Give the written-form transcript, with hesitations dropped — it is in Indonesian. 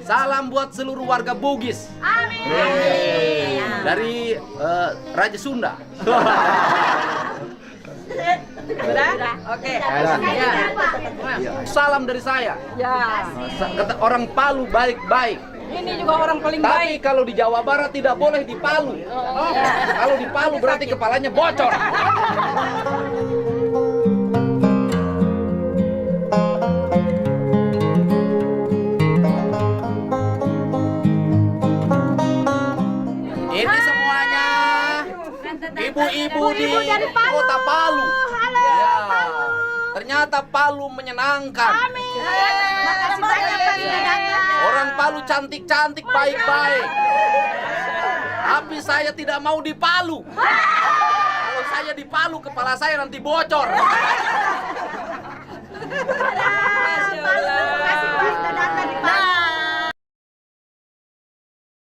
Salam buat seluruh warga Bugis. Amin. Dari Raja Sunda. Sudah? Oke. Salam dari saya. Ya. Kata orang Palu baik-baik. Ini juga orang paling Tapi baik. kalau di Jawa Barat tidak boleh di Palu. Kalau di Palu berarti kepalanya bocor. Ini semuanya ibu-ibu di dari Palu. kota Palu. Halo, Ya, Palu. ternyata Palu menyenangkan. Amin. Makasih banyak Pak sudah datang. Orang Palu cantik-cantik, baik-baik. Tapi saya tidak mau di Palu. Kalau saya di Palu, kepala saya nanti bocor. Masya Allah.